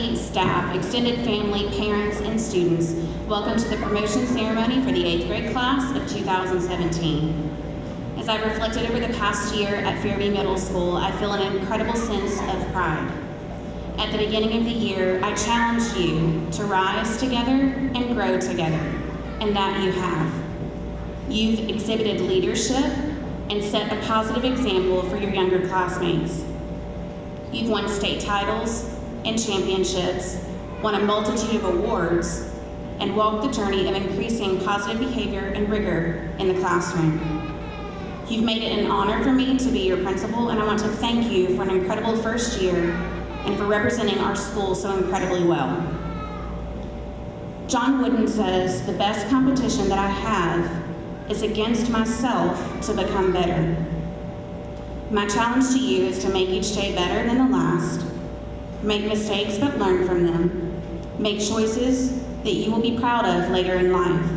faculty, staff, extended family, parents, and students, welcome to the promotion ceremony for the 8th grade class of 2017. As I've reflected over the past year at Fairview Middle School, I feel an incredible sense of pride. At the beginning of the year, I challenged you to rise together and grow together, and that you have. You've exhibited leadership and set a positive example for your younger classmates. You've won state titles and championships, won a multitude of awards, and walked the journey of increasing positive behavior and rigor in the classroom. You've made it an honor for me to be your principal, and I want to thank you for an incredible first year and for representing our school so incredibly well. John Wooden says, "The best competition that I have is against myself to become better." My challenge to you is to make each day better than the last, make mistakes but learn from them, make choices that you will be proud of later in life,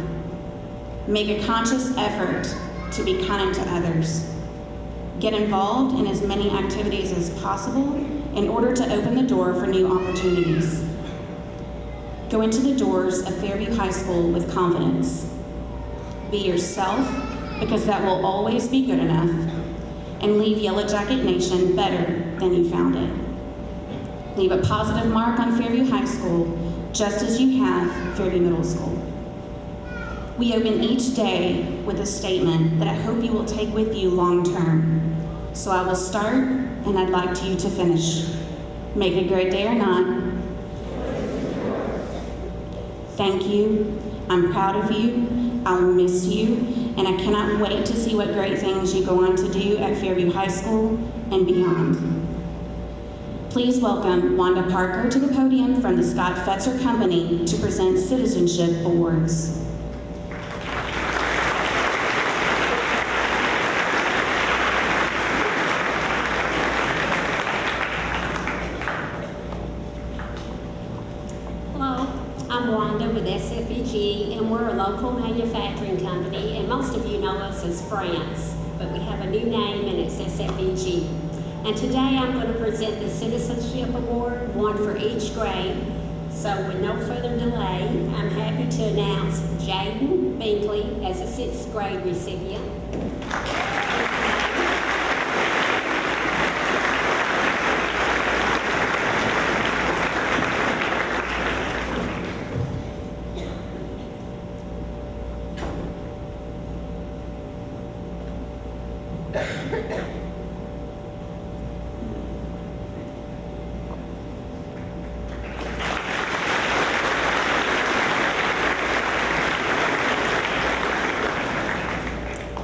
make a conscious effort to be kind to others, get involved in as many activities as possible in order to open the door for new opportunities. Go into the doors of Fairview High School with confidence. Be yourself, because that will always be good enough, and leave Yellow Jacket Nation better than you found it. Leave a positive mark on Fairview High School, just as you have Fairview Middle School. We open each day with a statement that I hope you will take with you long term. So I will start, and I'd like you to finish. Make it a great day or not. Thank you. I'm proud of you. I'll miss you, and I cannot wait to see what great things you go on to do at Fairview High School and beyond. Please welcome Wanda Parker to the podium from the Scott Fetzer Company to present Citizenship Awards. I'm Wanda with SFEG, and we're a local manufacturing company, and most of you know us as France, but we have a new name and it's SFEG. And today I'm going to present the Citizenship Award, one for each grade. So with no further delay, I'm happy to announce Jaden Binkley as a 6th grade recipient.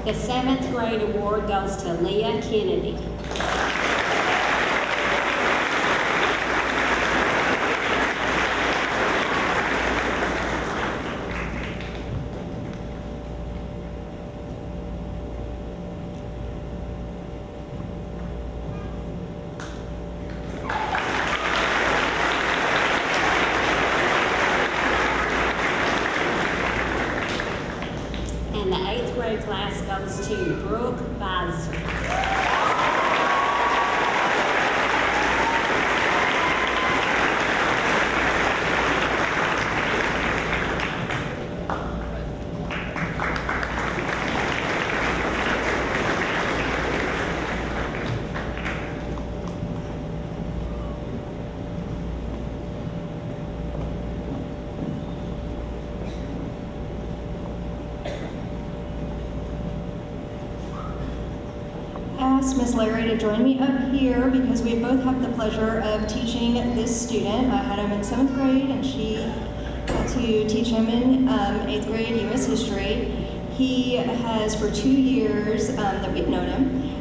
The 7th grade award goes to Leah Kennedy. And the 8th grade class goes to Brooke Beiser. Asked Ms. Larry to join me up here because we both have the pleasure of teaching this student. I had him in 7th grade and she got to teach him in 8th grade U.S. history. He has, for 2 years that we've known him,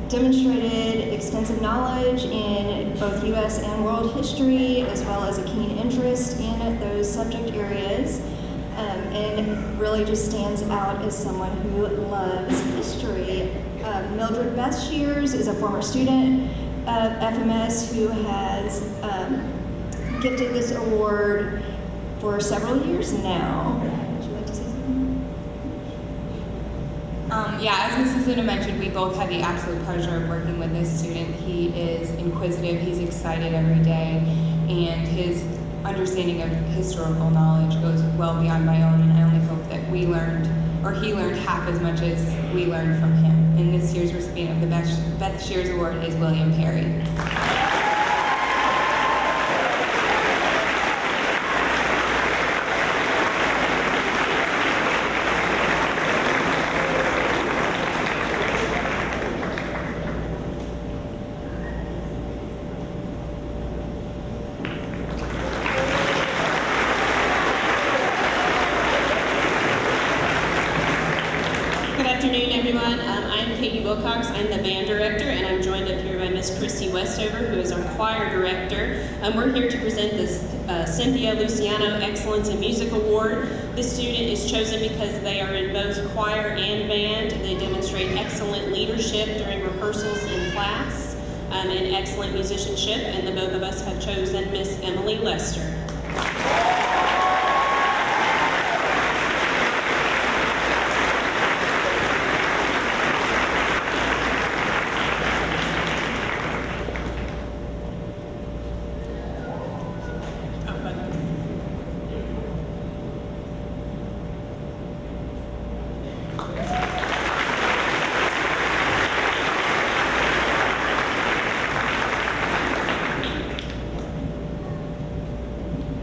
demonstrated extensive knowledge in both U.S. and world history, as well as a keen interest in those subject areas, and really just stands out as someone who loves history. Mildred Beth Shears is a former student of FMS who has gifted this award for several years now. Would you like to say something? Yeah, as Mrs. Luna mentioned, we both had the absolute pleasure of working with this student. He is inquisitive, he's excited every day, and his understanding of historical knowledge goes well beyond my own, and I only hope that he learned half as much as we learned from him. And this year's recipient of the Beth Shears Award is William Perry. I'm the band director, and I'm joined up here by Miss Christy Westover, who is our choir director. We're here to present this Cynthia Luciano Excellence in Music Award. This student is chosen because they are in both choir and band. They demonstrate excellent leadership during rehearsals in class and excellent musicianship, and the both of us have chosen Miss Emily Lester.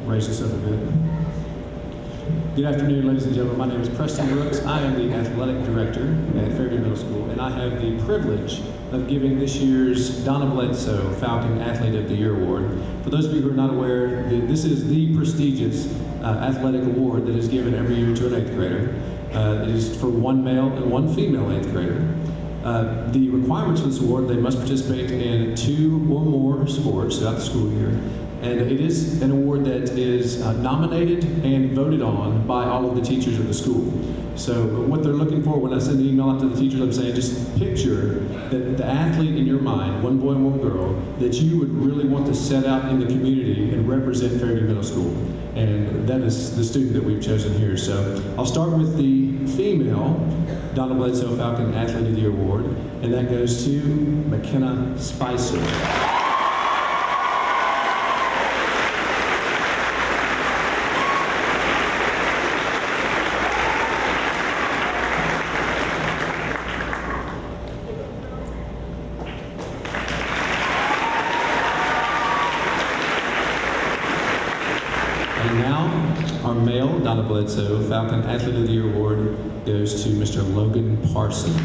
Raise this up a bit. Good afternoon, ladies and gentlemen. My name is Preston Brooks. I am the athletic director at Fairview Middle School, and I have the privilege of giving this year's Donna Bledsoe Falcon Athlete of the Year Award. For those of you who are not aware, this is the prestigious athletic award that is given every year to an 8th grader. It is for one male and one female 8th grader. The requirements for this award, they must participate in 2 or more sports throughout the school year. And it is an award that is nominated and voted on by all of the teachers of the school. So what they're looking for, when I send the email out to the teachers, I'm saying just picture that the athlete in your mind, one boy and one girl, that you would really want to set out in the community and represent Fairview Middle School. And that is the student that we've chosen here. So I'll start with the female Donna Bledsoe Falcon Athlete of the Year Award, and that goes to McKenna Spicer. Our male Donna Bledsoe Falcon Athlete of the Year Award goes to Mr. Logan Parsons.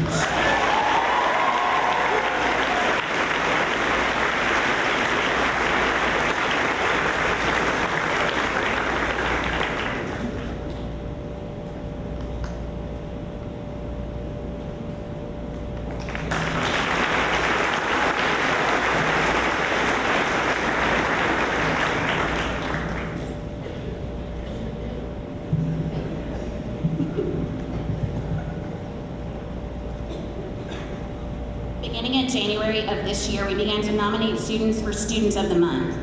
Beginning in January of this year, we began to nominate students for Students of the Month.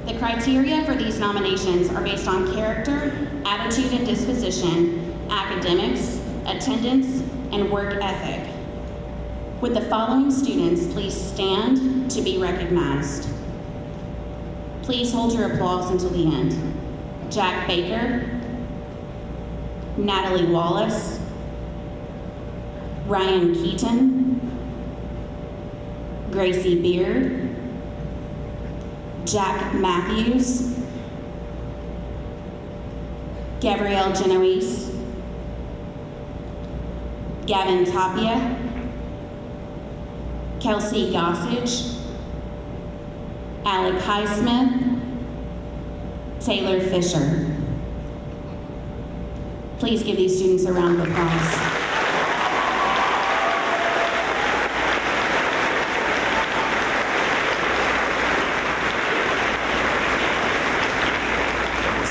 The criteria for these nominations are based on character, attitude and disposition, academics, attendance, and work ethic. Would the following students please stand to be recognized? Please hold your applause until the end. Jack Baker, Natalie Wallace, Ryan Keaton, Gracie Beard, Jack Matthews, Gabrielle Genoese, Gavin Tapia, Kelsey Gossage, Alec Highsmith, Taylor Fisher. Please give these students a round of applause.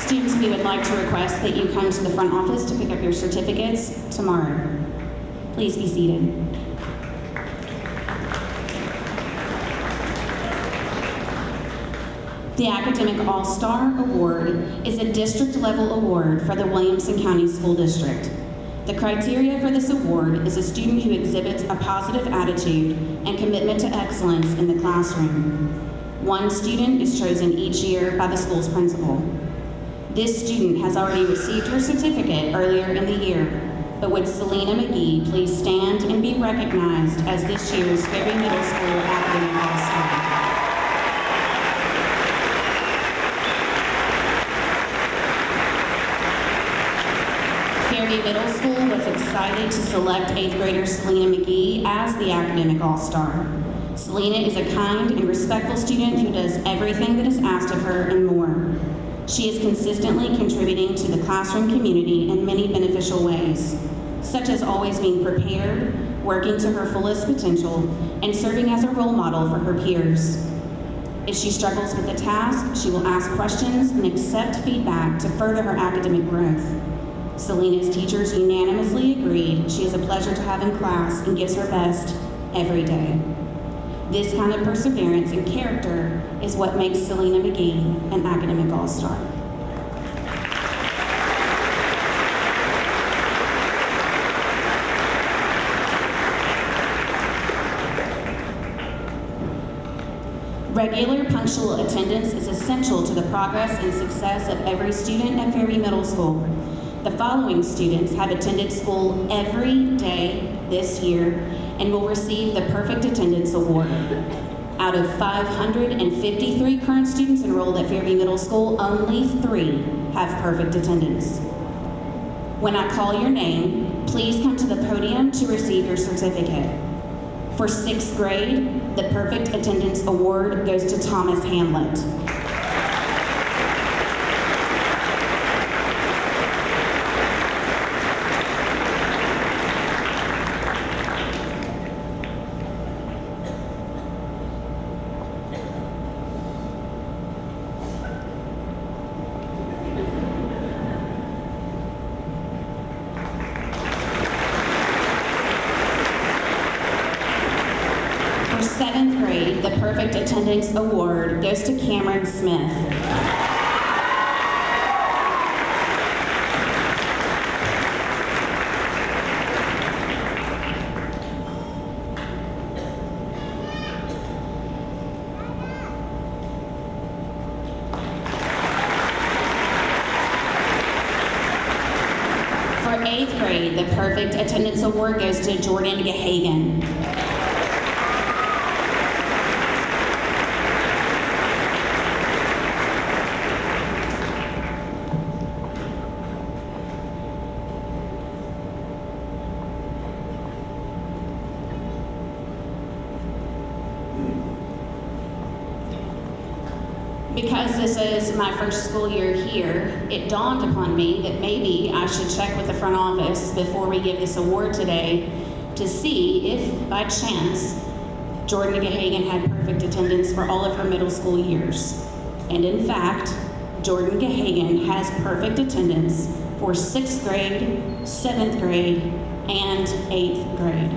Students, we would like to request that you come to the front office to pick up your certificates tomorrow. Please be seated. The Academic All-Star Award is a district-level award for the Williamson County School District. The criteria for this award is a student who exhibits a positive attitude and commitment to excellence in the classroom. One student is chosen each year by the school's principal. This student has already received her certificate earlier in the year, but would Selena McGee please stand and be recognized as this year's Fairview Middle School Academic All-Star? Fairview Middle School was excited to select 8th grader Selena McGee as the Academic All-Star. Selena is a kind and respectful student who does everything that is asked of her and more. She is consistently contributing to the classroom community in many beneficial ways, such as always being prepared, working to her fullest potential, and serving as a role model for her peers. If she struggles with a task, she will ask questions and accept feedback to further her academic growth. Selena's teachers unanimously agreed she is a pleasure to have in class and gives her best every day. This kind of perseverance and character is what makes Selena McGee an academic all-star. Regular punctual attendance is essential to the progress and success of every student at Fairview Middle School. The following students have attended school every day this year and will receive the Perfect Attendance Award. Out of 553 current students enrolled at Fairview Middle School, only 3 have perfect attendance. When I call your name, please come to the podium to receive your certificate. For 6th grade, the Perfect Attendance Award goes to Thomas Hamlet. For 7th grade, the Perfect Attendance Award goes to Cameron Smith. For 8th grade, the Perfect Attendance Award goes to Jordan Gahagan. Because this is my first school year here, it dawned upon me that maybe I should check with the front office before we give this award today to see if, by chance, Jordan Gahagan had perfect attendance for all of her middle school years. And in fact, Jordan Gahagan has perfect attendance for 6th grade, 7th grade, and 8th grade.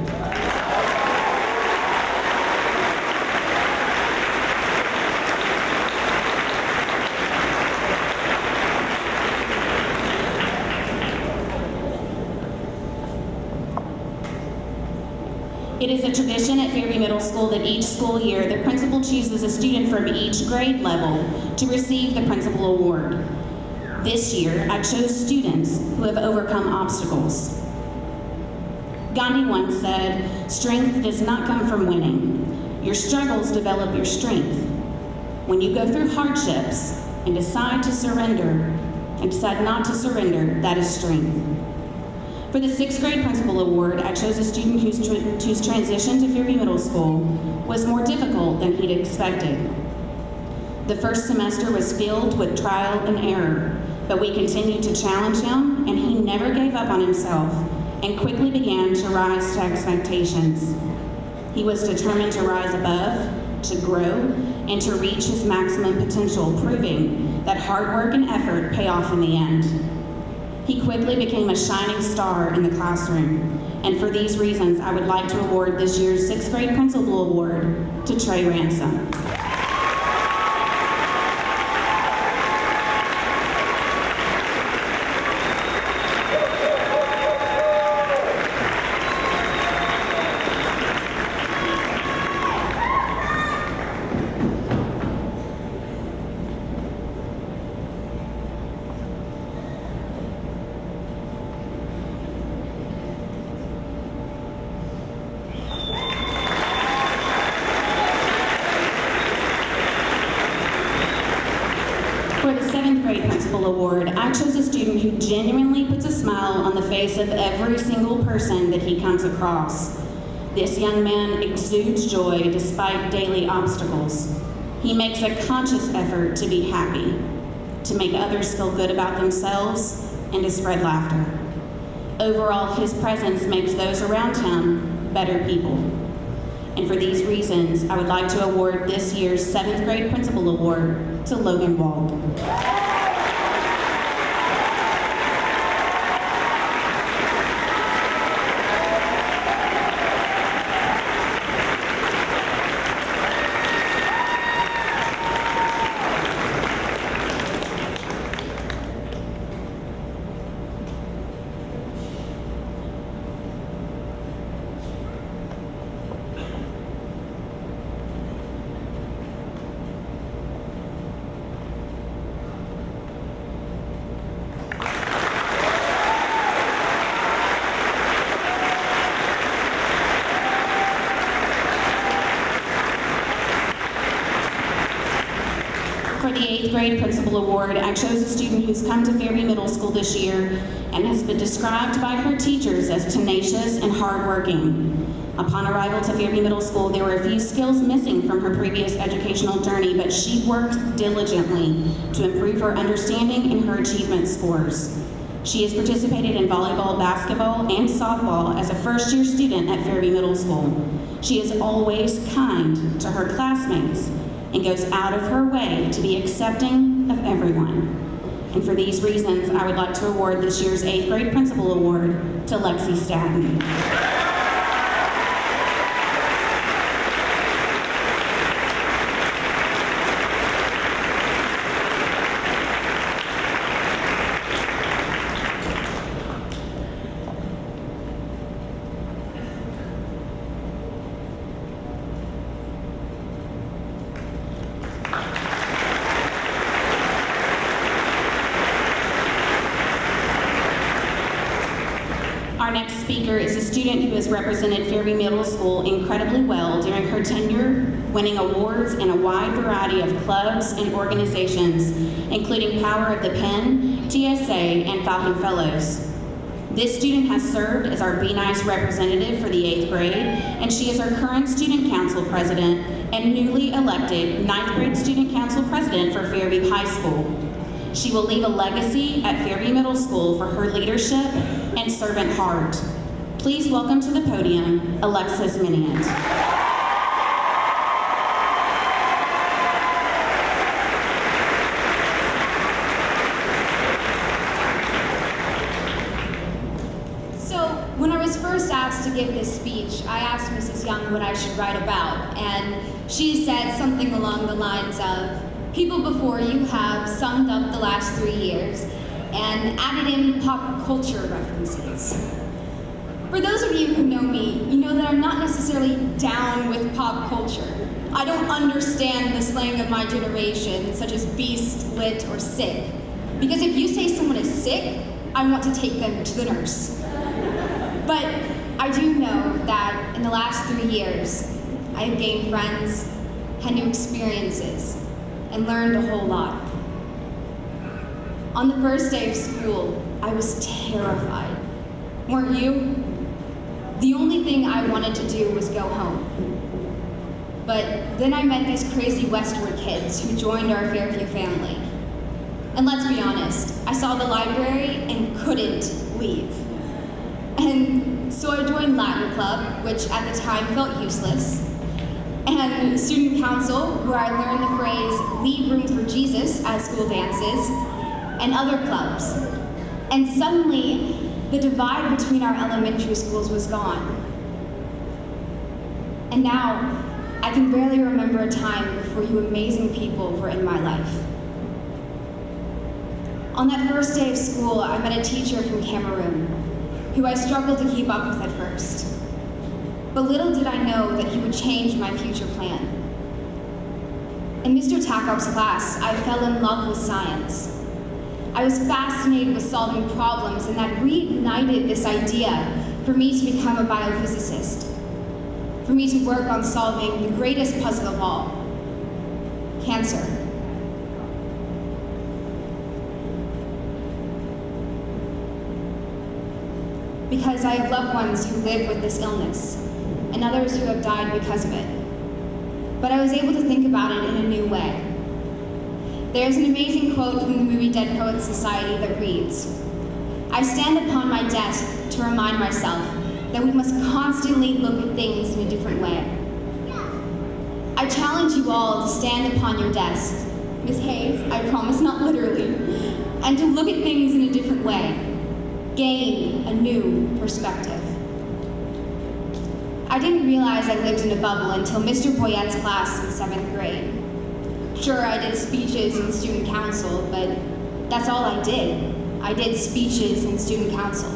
It is a tradition at Fairview Middle School that each school year the principal chooses a student from each grade level to receive the Principal Award. This year, I chose students who have overcome obstacles. Gandhi once said, "Strength does not come from winning. Your struggles develop your strength. When you go through hardships and decide not to surrender, that is strength." For the 6th grade Principal Award, I chose a student whose transition to Fairview Middle School was more difficult than he'd expected. The first semester was filled with trial and error, but we continued to challenge him, and he never gave up on himself and quickly began to rise to expectations. He was determined to rise above, to grow, and to reach his maximum potential, proving that hard work and effort pay off in the end. He quickly became a shining star in the classroom, and for these reasons, I would like to award this year's 6th grade Principal Award to Trey Ransom. Principal Award, I chose a student who genuinely puts a smile on the face of every single person that he comes across. This young man exudes joy despite daily obstacles. He makes a conscious effort to be happy, to make others feel good about themselves, and to spread laughter. Overall, his presence makes those around him better people. And for these reasons, I would like to award this year's 7th grade Principal Award to Logan Wald. For the 8th grade Principal Award, I chose a student who's come to Fairview Middle School this year and has been described by her teachers as tenacious and hardworking. Upon arrival to Fairview Middle School, there were a few skills missing from her previous educational journey, but she worked diligently to improve her understanding and her achievement scores. She has participated in volleyball, basketball, and softball as a first-year student at Fairview Middle School. She is always kind to her classmates and goes out of her way to be accepting of everyone. And for these reasons, I would like to award this year's 8th grade Principal Award to Lexi Staton. Our next speaker is a student who has represented Fairview Middle School incredibly well during her tenure, winning awards in a wide variety of clubs and organizations, including Power of the Pen, TSA, and Falcon Fellows. This student has served as our Be Nice representative for the 8th grade, and she is our current Student Council President and newly elected 9th grade Student Council President for Fairview High School. She will leave a legacy at Fairview Middle School for her leadership and servant heart. Please welcome to the podium, Alexis Miniant. So, when I was first asked to give this speech, I asked Mrs. Young what I should write about, and she said something along the lines of, people before you have summed up the last 3 years and added in pop culture references. For those of you who know me, you know that I'm not necessarily down with pop culture. I don't understand the slang of my generation, such as beast, lit, or sick. Because if you say someone is sick, I want to take them to the nurse. But I do know that in the last 3 years, I have gained friends, had new experiences, and learned a whole lot. On the first day of school, I was terrified. Weren't you? The only thing I wanted to do was go home. But then I met these crazy Westward kids who joined our Fairview family. And let's be honest, I saw the library and couldn't leave. And so I joined Latin Club, which at the time felt useless, and Student Council, where I learned the phrase, leave room for Jesus at school dances, and other clubs. And suddenly, the divide between our elementary schools was gone. And now, I can barely remember a time before you amazing people were in my life. On that first day of school, I met a teacher from Cameroon, who I struggled to keep up with at first. But little did I know that he would change my future plan. In Mr. Tackup's class, I fell in love with science. I was fascinated with solving problems, and that reignited this idea for me to become a biophysicist, for me to work on solving the greatest puzzle of all, cancer. because I have loved ones who live with this illness and others who have died because of it. But I was able to think about it in a new way. There's an amazing quote from the movie Dead Poets Society that reads, "I stand upon my desk to remind myself that we must constantly look at things in a different way." I challenge you all to stand upon your desk, Ms. Hayes, I promise not literally, and to look at things in a different way. Gain a new perspective. I didn't realize I lived in a bubble until Mr. Boyette's class in 7th grade. Sure, I did speeches in student council, but that's all I did. I did speeches in student council.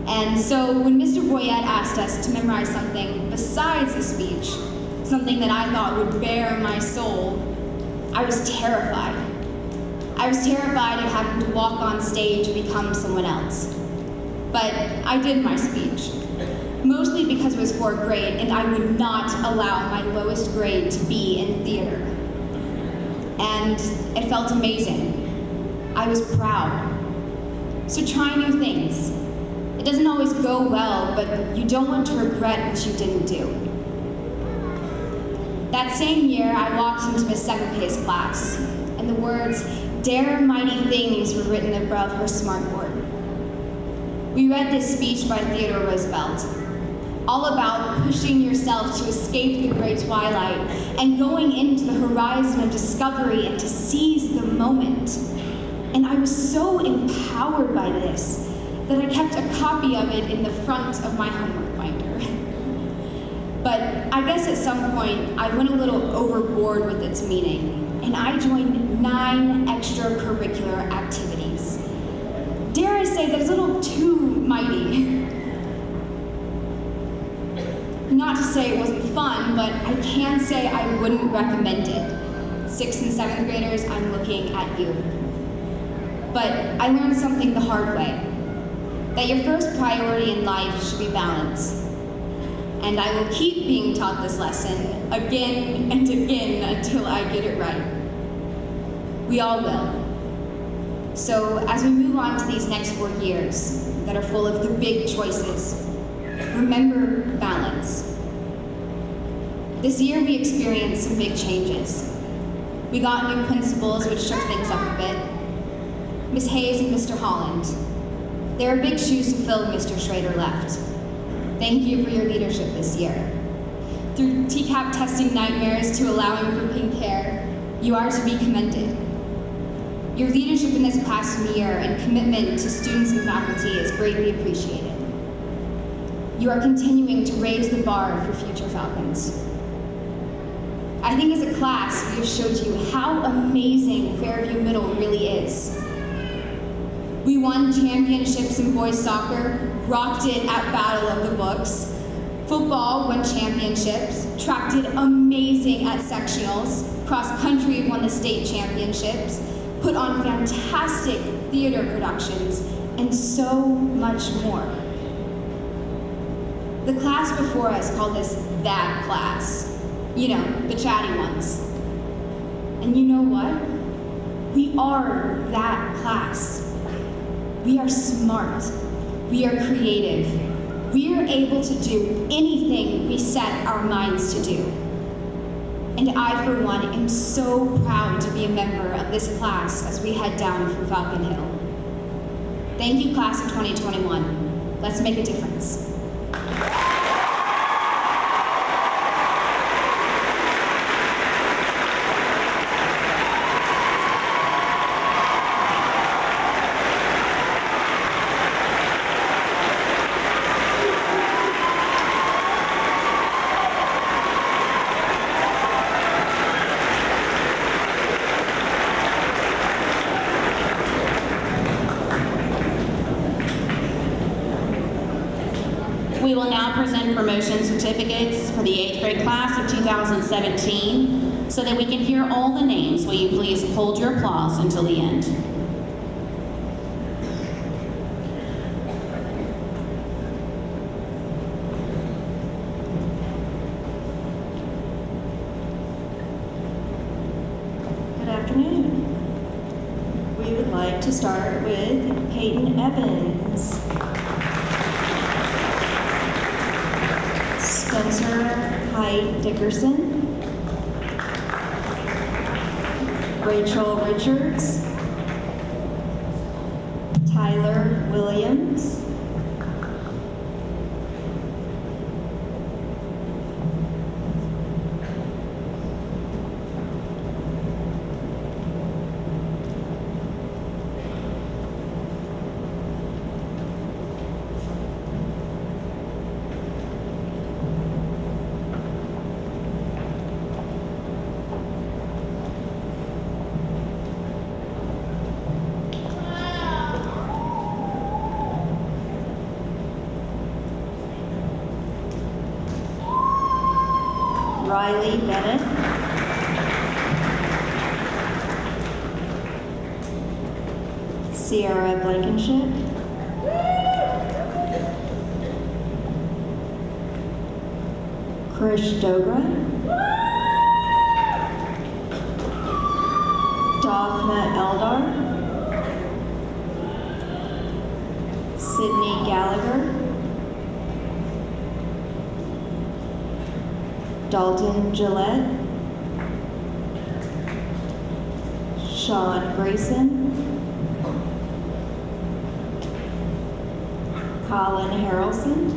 And so when Mr. Boyette asked us to memorize something besides a speech, something that I thought would bare my soul, I was terrified. I was terrified of having to walk on stage and become someone else. But I did my speech, mostly because it was 4th grade and I would not allow my lowest grade to be in theater. And it felt amazing. I was proud. So try new things. It doesn't always go well, but you don't want to regret what you didn't do. That same year, I walked into Miss Sevenpa's class, and the words, "Dare mighty things," were written above her smartboard. We read this speech by Theodore Roosevelt, all about pushing yourself to escape the gray twilight and going into the horizon of discovery and to seize the moment. And I was so empowered by this that I kept a copy of it in the front of my homework binder. But I guess at some point I went a little overboard with its meaning, and I joined 9 extracurricular activities. Dare I say that it's a little too mighty. Not to say it wasn't fun, but I can say I wouldn't recommend it. 6th and 7th graders, I'm looking at you. But I learned something the hard way, that your first priority in life should be balance. And I will keep being taught this lesson again and again until I get it right. We all will. So as we move on to these next 4 years that are full of the big choices, remember balance. This year we experienced some big changes. We got new principals, which shook things up a bit. Ms. Hayes and Mr. Holland. There are big shoes to fill when Mr. Schrader left. Thank you for your leadership this year. Through TCAP testing nightmares to allowing for pink hair, you are to be commended. Your leadership in this past year and commitment to students and faculty is greatly appreciated. You are continuing to raise the bar for future Falcons. I think as a class, we have showed you how amazing Fairview Middle really is. We won championships in boys soccer, rocked it at Battle of the Books. Football won championships, track did amazing at sectionals, cross country won the state championships, put on fantastic theater productions, and so much more. The class before us called us that class. You know, the chatty ones. And you know what? We are that class. We are smart. We are creative. We are able to do anything we set our minds to do. And I, for one, am so proud to be a member of this class as we head down from Falcon Hill. Thank you, class of 2021. Let's make a difference. We will now present promotion certificates for the 8th grade class of 2017. So that we can hear all the names, will you please hold your applause until the end? Good afternoon. We would like to start with Peyton Evans. Spencer Hyde Dickerson, Rachel Richards, Tyler Williams, Riley Bennett, Sierra Blankenship, Krish Dogra, Daphna Eldar, Sydney Gallagher, Dalton Gillette, Sean Grayson, Colin Harrelson,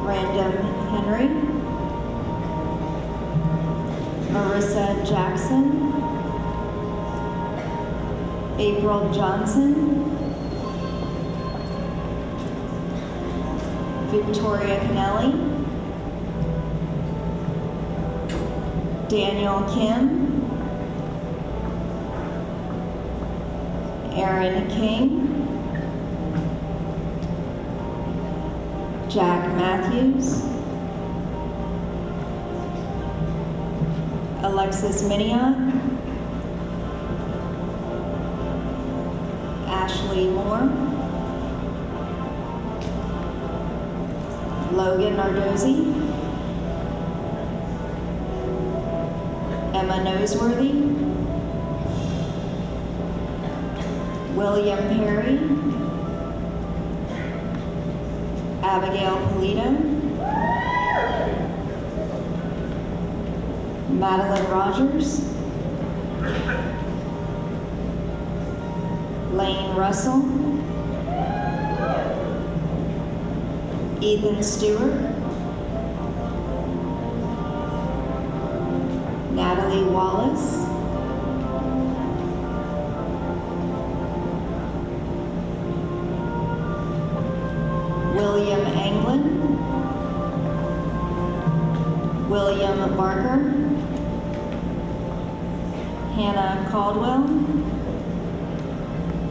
Random Henry, Marissa Jackson, April Johnson, Victoria Kennelly, Daniel Kim, Aaron King, Jack Matthews, Alexis Minion, Ashley Moore, Logan Nardozzi, Emma Noseworthy, William Perry, Abigail Polito, Madeline Rogers, Lane Russell, Ethan Stewart, Natalie Wallace, William Anglin, William Barker, Hannah Caldwell,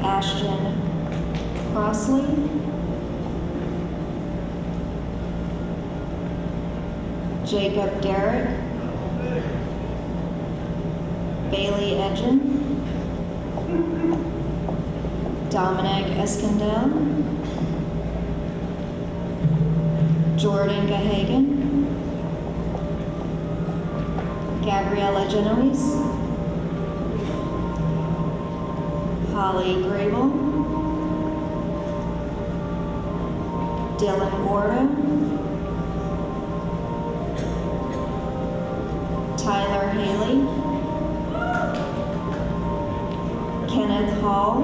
Ashton Crossley, Jacob Derrick, Bailey Edgen, Dominic Escondel, Jordan Gahagan, Gabriella Genoese, Holly Grable, Dylan Gordo, Tyler Haley, Kenneth Hall,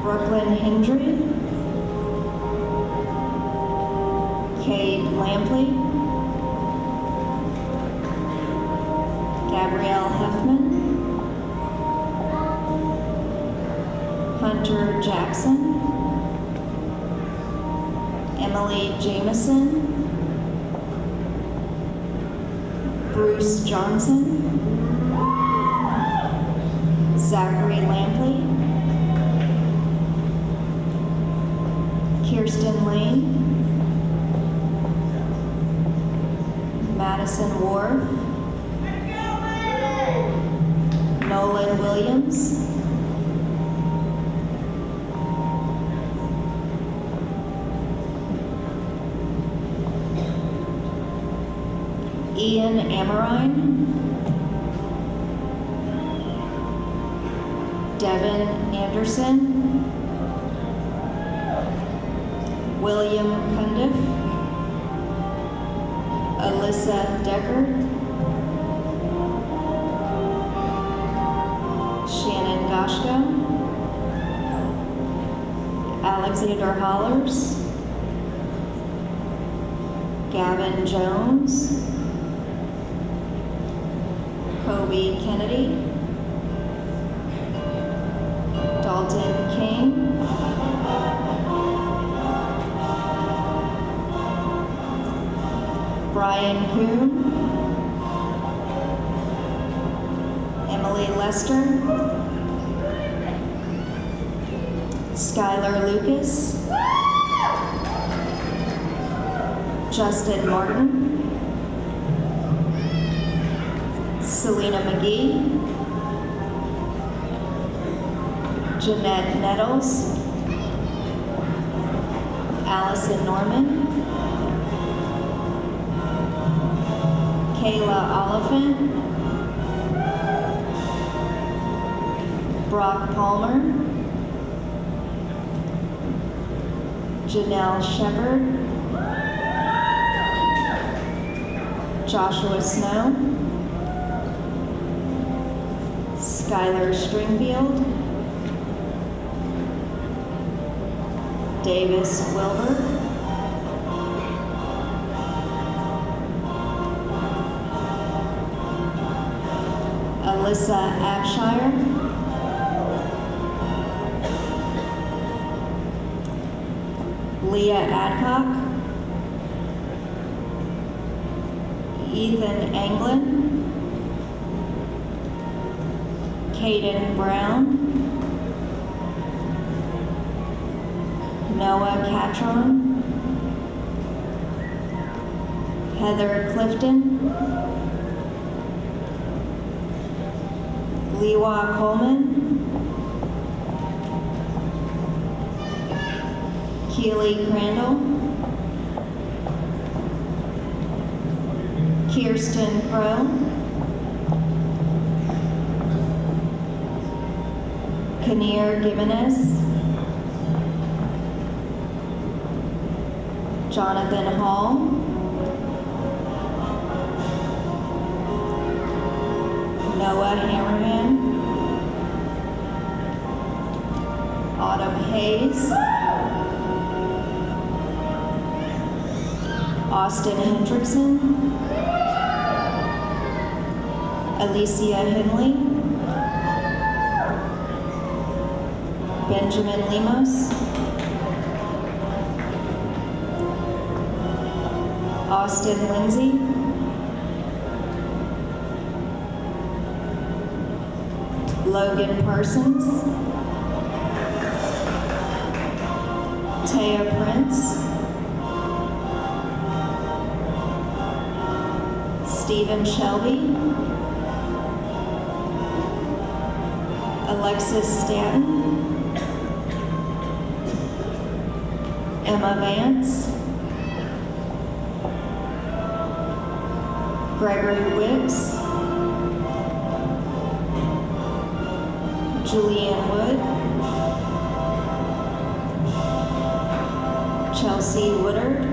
Brooklyn Hendry, Cade Lampley, Gabrielle Huffman, Hunter Jackson, Emily Jameson, Bruce Johnson, Zachary Lampley, Kirsten Lane, Madison Ward, Nolan Williams, Ian Amarine, Devin Anderson, William Cundiff, Alyssa Decker, Shannon Goshko, Alexander Hollers, Gavin Jones, Kobe Kennedy, Dalton King, Brian Kuhn, Emily Lester, Skylar Lucas, Justin Martin, Selena McGee, Jeanette Nettles, Allison Norman, Kayla Oliphant, Brock Palmer, Janelle Shepard, Joshua Snow, Skylar Stringfield, Davis Wilbur, Alyssa Abshire, Leah Adcock, Ethan Anglin, Caden Brown, Noah Catron, Heather Clifton, Lewa Coleman, Keely Crandall, Kirsten Crow, Kinnear Gimenez, Jonathan Hall, Noah Hammerman, Autumn Hayes, Austin Hendrickson, Alicia Henley, Benjamin Lemos, Austin Lindsay, Logan Parsons, Taya Prince, Stephen Shelby, Alexis Stanton, Emma Vance, Gregory Wicks, Julianne Wood, Chelsea Woodard,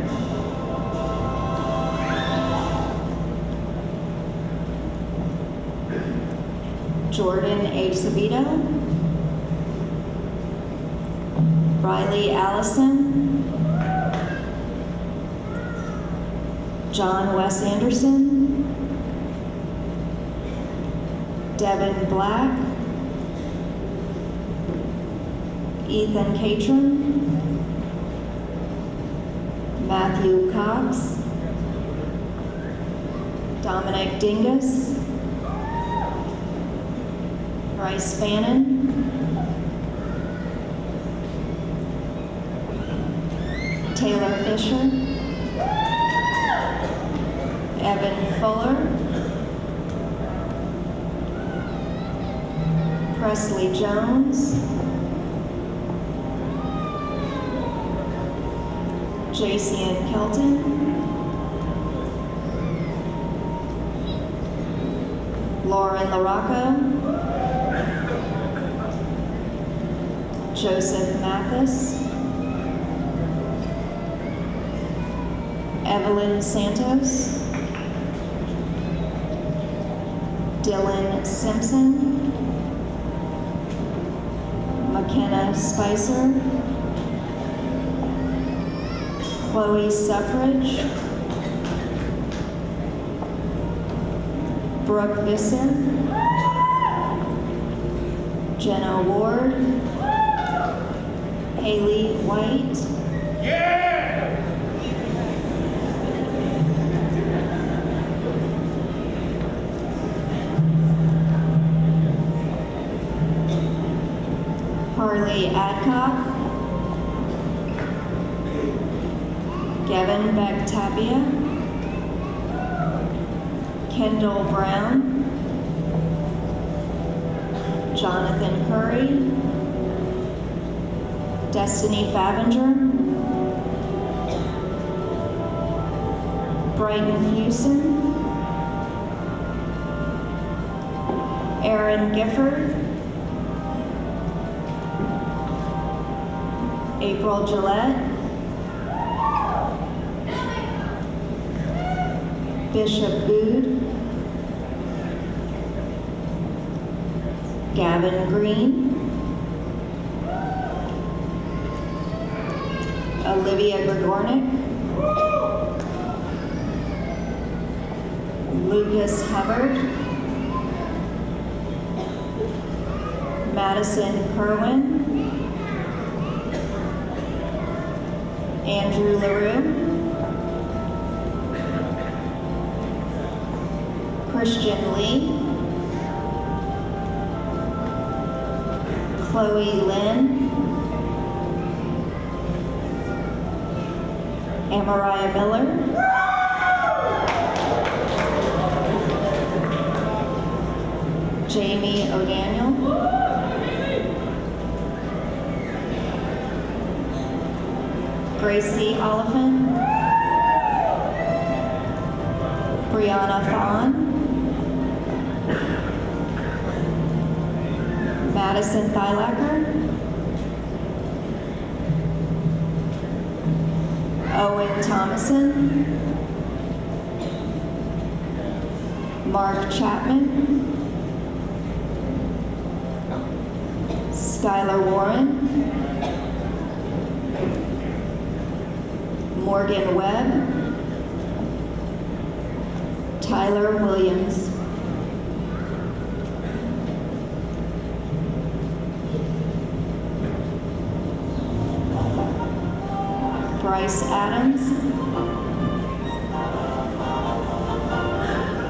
Jordan H. Sabito, Riley Allison, John Wes Anderson, Devin Black, Ethan Catron, Matthew Cox, Dominic Dingus, Bryce Fannin, Taylor Fisher, Evan Fuller, Presley Jones, Jacian Kelton, Lauren LaRocco, Joseph Mathis, Evelyn Santos, Dylan Simpson, McKenna Spicer, Chloe Suffrage, Brooke Visser, Jenna Ward, Haley White, Harley Adcock, Gavin Beck-Tapia, Kendall Brown, Jonathan Curry, Destiny Favinger, Brighton Houston, Aaron Gifford, April Gillette, Bishop Good, Gavin Green, Olivia Gregornik, Lucas Hubbard, Madison Kerwin, Andrew LaRue, Christian Lee, Chloe Lynn, Amariah Miller, Jamie O'Daniel, Gracie Oliphant, Brianna Fawn, Madison Thylacker, Owen Thomason, Mark Chapman, Skylar Warren, Morgan Webb, Tyler Williams, Bryce Adams,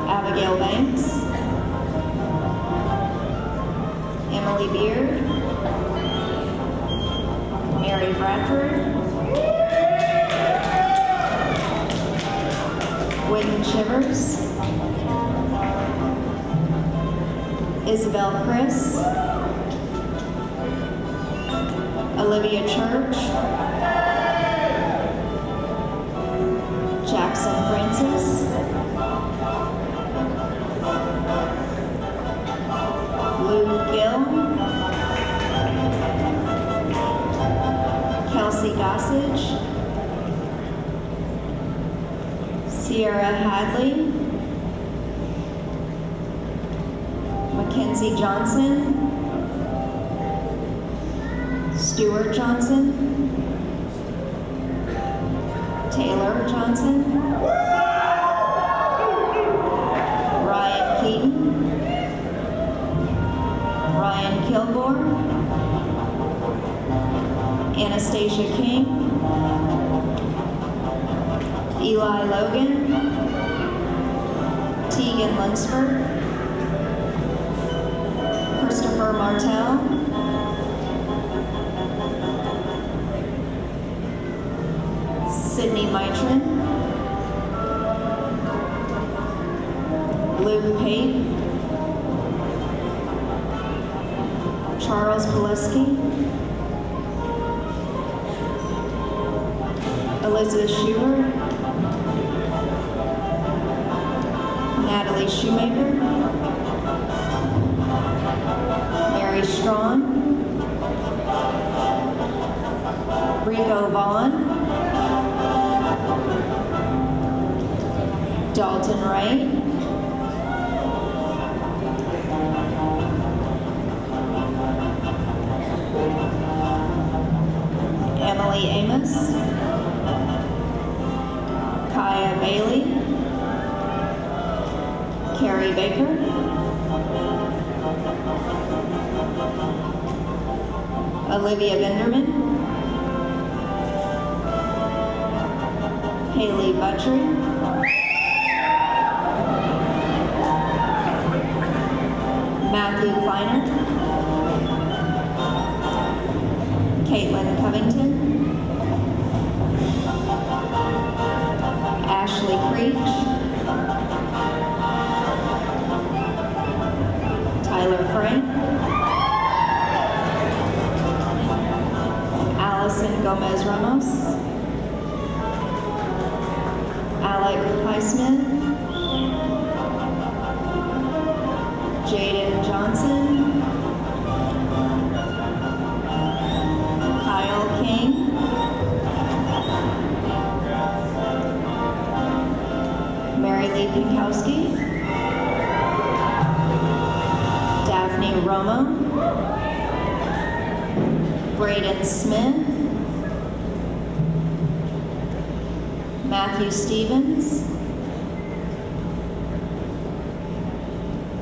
Abigail Banks, Emily Beard, Mary Bradford, Whitney Shivers, Isabel Chris, Olivia Church, Jackson Francis, Luke Gill, Kelsey Gossage, Sierra Hadley, Mackenzie Johnson, Stuart Johnson, Taylor Johnson, Ryan Keaton, Ryan Kilgore, Anastasia King, Eli Logan, Tegan Lunsford, Christopher Martell, Sydney Mitron, Luke Pape, Charles Pulaski, Elizabeth Schubert, Natalie Shoemaker, Mary Strawn, Rico Vaughn, Dalton Wright, Emily Amos, Kaya Bailey, Carrie Baker, Olivia Benderman, Haley Butchery, Matthew Kleiner, Caitlin Covington, Ashley Creech, Tyler Frank, Allison Gomez Ramos, Alec Highsmith, Jaden Johnson, Kyle King, Mary Lee Pinkowski, Daphne Romo, Braden Smith, Matthew Stevens,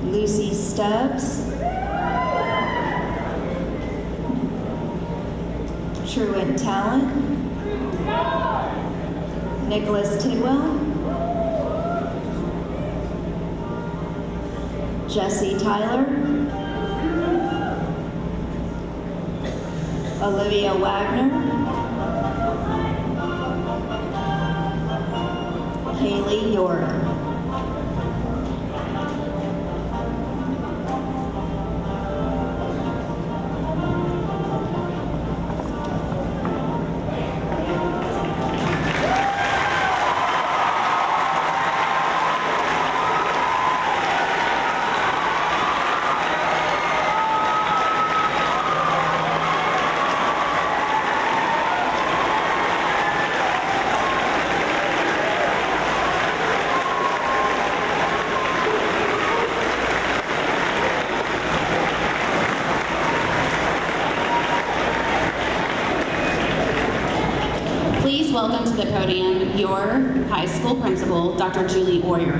Lucy Stubbs, Truant Talent, Nicholas Tidwell, Jesse Tyler, Olivia Wagner, Haley York. Welcome to the podium, your high school principal, Dr. Julie Oyer.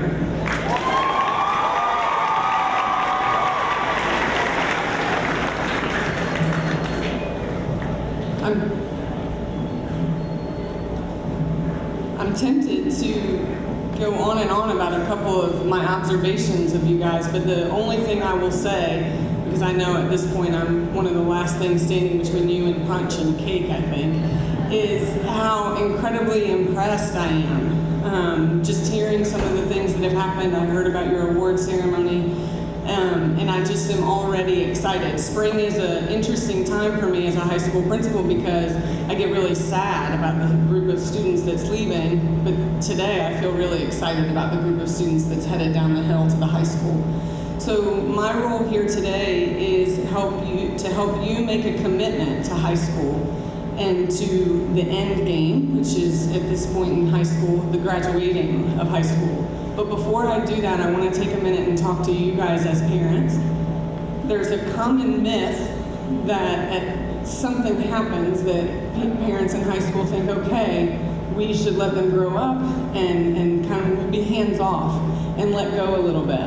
I'm tempted to go on and on about a couple of my observations of you guys, but the only thing I will say, because I know at this point I'm one of the last things standing between you and punch and cake, I think, is how incredibly impressed I am. Just hearing some of the things that have happened. I heard about your award ceremony, and I just am already excited. Spring is an interesting time for me as a high school principal because I get really sad about the group of students that's leaving, but today I feel really excited about the group of students that's headed down the hill to the high school. So my role here today is to help you make a commitment to high school and to the end game, which is at this point in high school, the graduating of high school. But before I do that, I want to take a minute and talk to you guys as parents. There's a common myth that something happens that parents in high school think, okay, we should let them grow up and kind of be hands off and let go a little bit.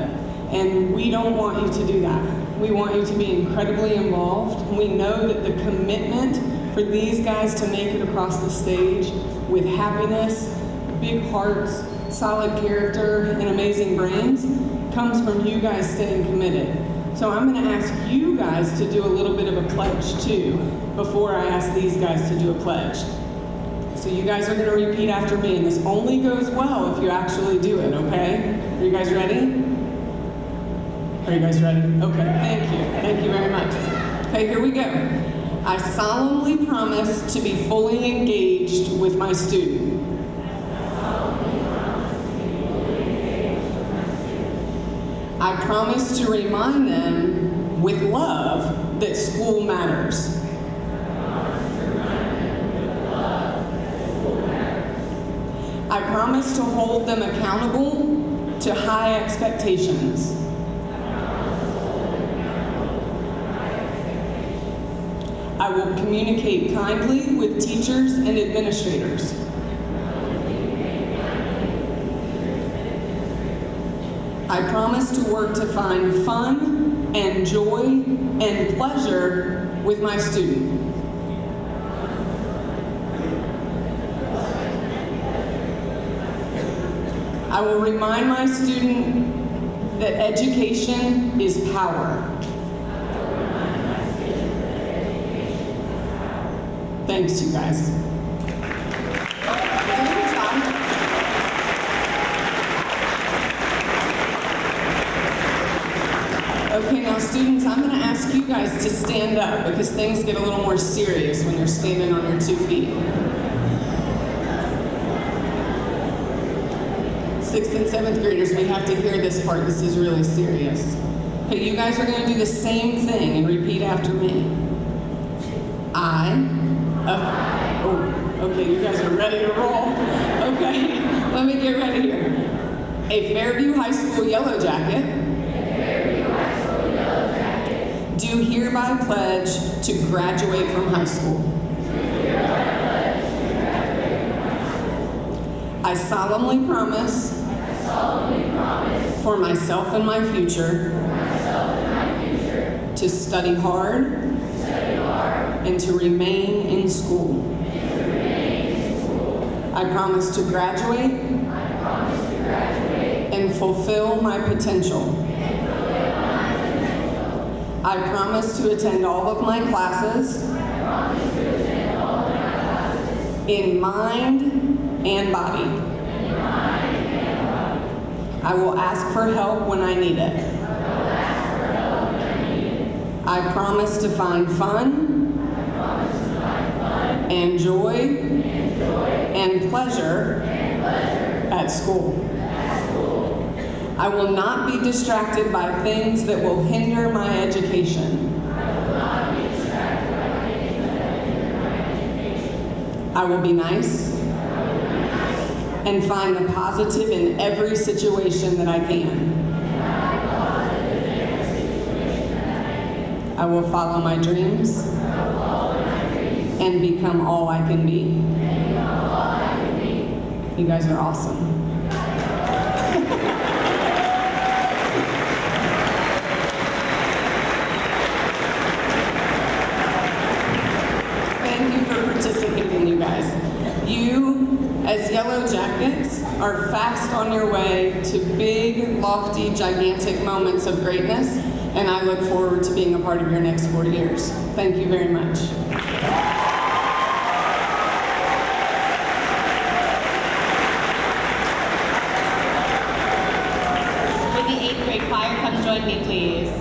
And we don't want you to do that. We want you to be incredibly involved. We know that the commitment for these guys to make it across the stage with happiness, big hearts, solid character, and amazing brains comes from you guys staying committed. So I'm going to ask you guys to do a little bit of a pledge too, before I ask these guys to do a pledge. So you guys are going to repeat after me, and this only goes well if you actually do it, okay? Are you guys ready? Are you guys ready? Okay, thank you. Thank you very much. Okay, here we go. I solemnly promise to be fully engaged with my student. I promise to remind them with love that school matters. I promise to hold them accountable to high expectations. I will communicate kindly with teachers and administrators. I promise to work to find fun and joy and pleasure with my student. I will remind my student that education is power. Thanks, you guys. Okay, now students, I'm going to ask you guys to stand up because things get a little more serious when you're standing on your 2 feet. 6th and 7th graders, we have to hear this part. This is really serious. Okay, you guys are going to do the same thing and repeat after me. Okay, you guys are ready to roll. Okay, let me get ready here. A Fairview High School Yellow Jacket. Do hereby pledge to graduate from high school. I solemnly promise for myself and my future to study hard and to remain in school. I promise to graduate and fulfill my potential. I promise to attend all of my classes in mind and body. I will ask for help when I need it. I promise to find fun and joy and pleasure at school. I will not be distracted by things that will hinder my education. I will be nice and find the positive in every situation that I can. I will follow my dreams and become all I can be. You guys are awesome. Thank you for participating, you guys. You, as Yellow Jackets, are fast on your way to big, lofty, gigantic moments of greatness, and I look forward to being a part of your next 4 years. Thank you very much. Would the 8th grade choir come join me, please?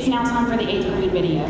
now time for the 8th grade video.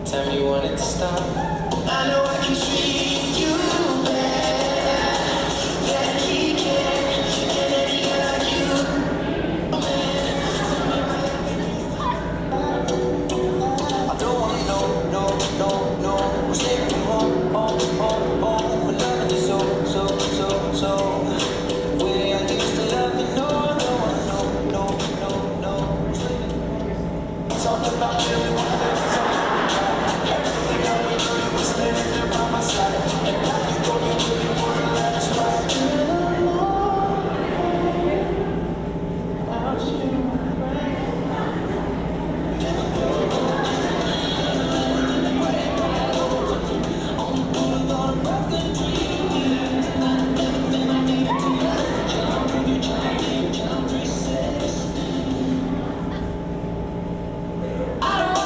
Time you want it to stop. I know I can treat you bad. That he can, and that he like you. I don't wanna know. We're taking you home. We're loving you so. We are used to loving, no. Talk about everyone. I don't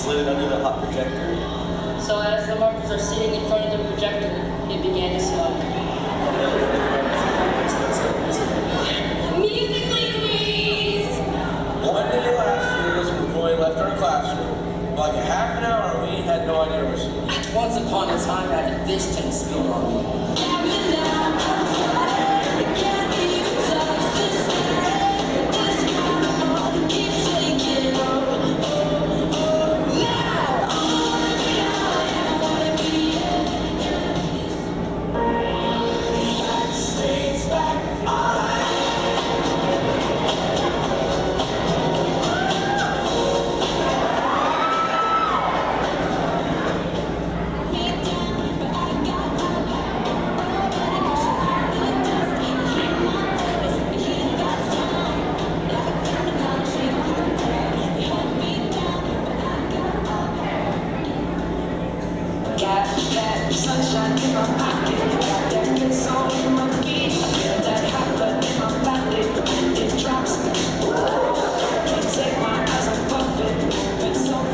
slid under the hot projector. So as the markers are sitting in front of the projector, it began to snow. Musically, please! One day last year, this boy left our classroom. Like a half an hour, we had no idea where she was. Once upon a time, I had a fish tank spilled on me. Sunshine in my pocket, got that good song in my feet. Feel that hot blood in my body when it drops. Can't take my eyes off of it, moving so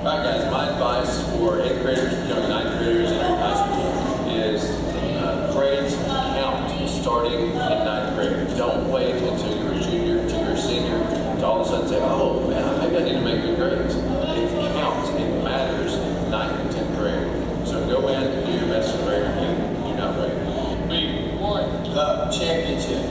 Alright guys, my advice for 8th graders, young 9th graders in high school is grades count starting in 9th grade. Don't wait until you're a junior, until you're a senior, to all of a sudden say, oh man, maybe I need to make good grades. It counts, it matters, 9th and 10th grade. So go in and do your best in grade and do not wait. We won the championship.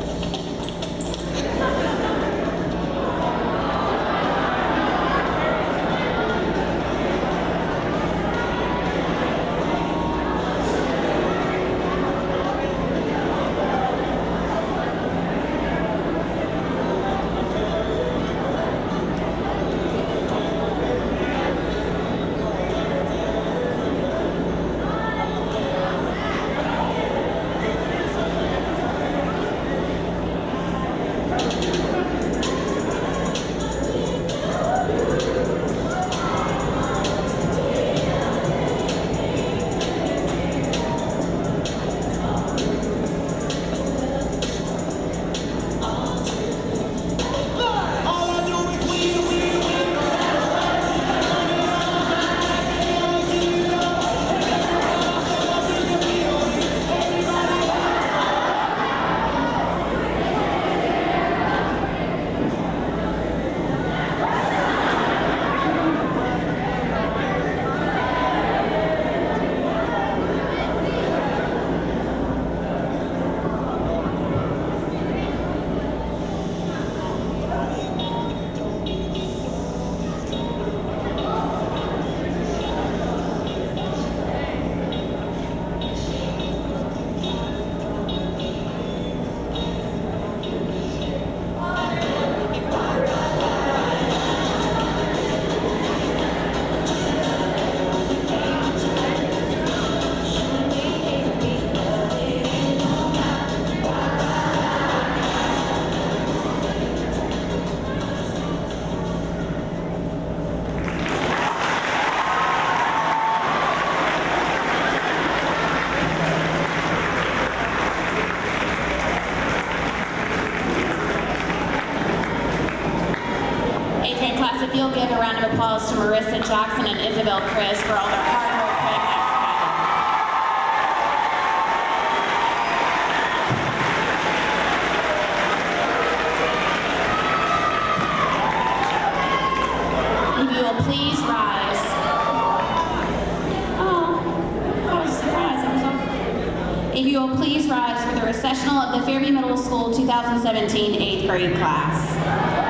If you'll give a round of applause to Marissa Jackson and Isabel Chris for all their hard work putting that together. If you will please rise. Oh, that was a surprise. That was awesome. If you will please rise for the recessional of the Fairview Middle School 2017 8th grade class.